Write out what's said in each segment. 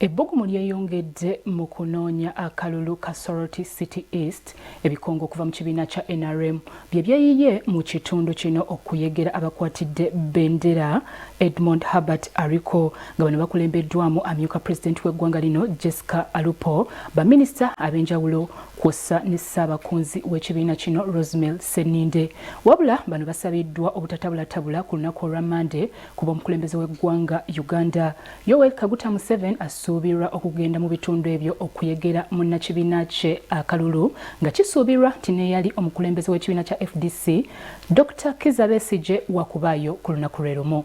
Ebbugumu lyeyongedde mu kunoonya akalulu ka Soroti City East ebikongo okuva mu kibiina kya NRM bye byeyiye mu kitundu kino okuyegera abakwatidde bendera Edmond Herbert Ariko nga bano bakulembeddwamu amyuka pulezidenti w'eggwanga lino Jessica Alupo, baminisita ab'enjawulo kw'ossa ne ssaabakunzi w'ekibiina kino Rosemary Seninde. Wabula bano basabiddwa obutatabulatabula ku lunaku olwa Mande kuba omukulembeze w'eggwanga Uganda Yoweri Kaguta Museveni asuubirwa okugenda mu bitundu ebyo okuyegera munnakibiina kye akalulu nga kisuubirwa nti n'eyali omukulembeze w'ekibiina kya FDC Dr. Kizza Besigye wakubaayo ku lunaku lwe lumu.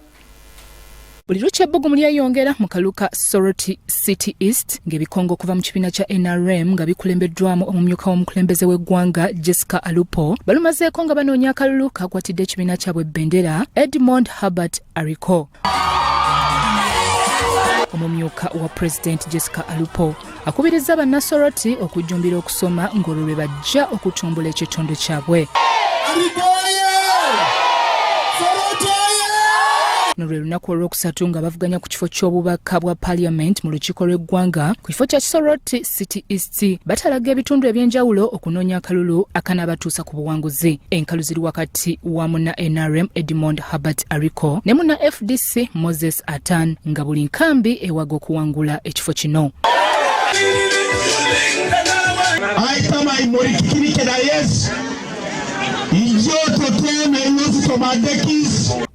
Buli lukya ebbugumu lyeyongera mu kalulu ka Soroti City East ng'ebikongo okuva mu kibiina kya NRM nga bikulembeddwamu omumyuka w'omukulembeze w'eggwanga Jessica Alupo balumazeeko nga banoonya akalulu kakwatidde ekibiina kyabwe bendera Edmond Herbert Ariko. Omumyuka wa President Jessica Alupo akubiriza bannasoroti okujjumbira okusoma ng'olwo lwe bajja okutumbula ekitundu kyabwe. Nolwe lunaku olwokusatu nga bavuganya ku kifo ky'obubaka bwa Parliament mu lukiiko lw'eggwanga ku kifo kya Soroti City East batalaga ebitundu eby'enjawulo okunoonya akalulu akanaabatuusa ku buwanguzi. Enkalu ziri wakati wa munna NRM Edmond Herbert Ariko ne munna FDC Moses Atan nga buli nkambi ewaga okuwangula ekifo kino.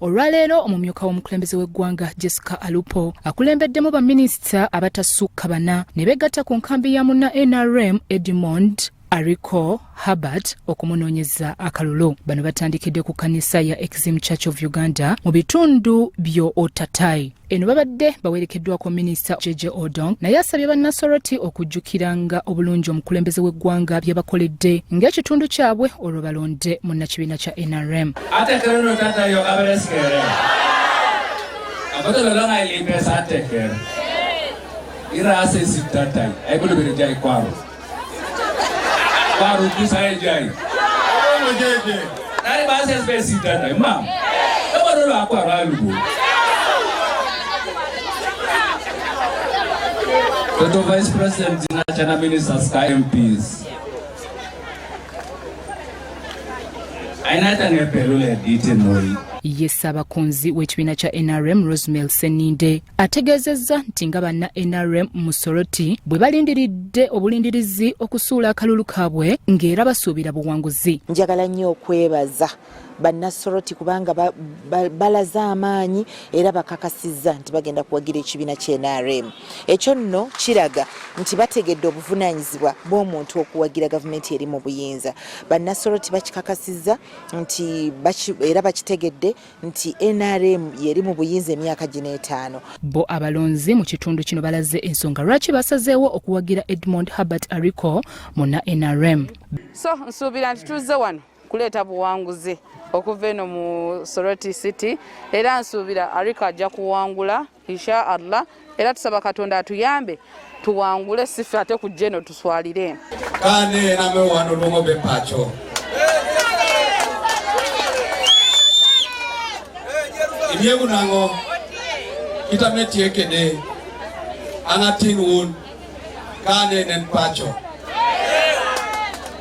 Olwaleero omumyuka w'omukulembeze w'eggwanga Jessica Alupo akulembeddemu baminisita abatasukka bana ne beegatta ku nkambi ya munna NRM Edmond Ariko Herbert okumunoonyeza akalulu. Bano batandikidde ku kanisa ya Exim Church of Uganda mu bitundu byo Otatai. Eno babadde bawerekeddwako minisita Jeje Odong naye asabye bannasoroti okujjukiranga obulungi omukulembeze w'eggwanga bye bakoledde ng'ekitundu kyabwe olwo balonde munnakibiina kya NRM. Ate kero tata yo aberesikere. Abato langa ilipesa atekere. Ira ase sitatai. Ayibulu birejai kwaro. Baru kisa ejai. Nari basa space tata imam. Ebo lo akwa ralugo. Toto Vice President na chana ministers ka MPs. Ainata ngepelule dite noi. Ssaabakunzi w'ekibiina kya NRM Rosemary Seninde ategeezezza nti nga banna NRM mu Soroti bwe balindiridde obulindirizi okusuula akalulu kaabwe ng'era basuubira buwanguzi. Njagala nnyo okwebaza bannasoroti kubanga balaza amaanyi era bakakasizza nti bagenda kuwagira ekibiina kya NRM. Ekyo nno kiraga nti bategedde obuvunaanyizibwa bw'omuntu okuwagira gavumenti eri mu buyinza. Bannasoroti bakikakasizza nti era bakitegedde nti NRM yeri mu buyinza emyaka gino 5. Bo abalonzi mu kitundu kino balaze ensonga lwaki basazeewo okuwagira Edmond Herbert Ariko munna NRM. So nsuubira nti tuzze wano kuleeta buwanguzi okuva eno mu Soroti City era nsuubira Ariko ajja kuwangula insha Allah era tusaba Katonda atuyambe tuwangule sifa ate kujja eno tuswalire. Kane name wano lungo bepacho. Ibyebu nango kitameti ekede anatin wun kane nen pacho.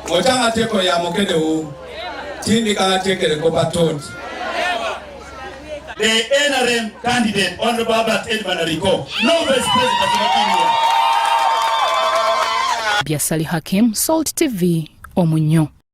Mojanga teko ya mokede wu tindi kana tekele kopatot. The NRM candidate Honorable Herbert Edmond Ariko, no vice president of Kenya. Biasali Hakim, Salt TV, Omunyo.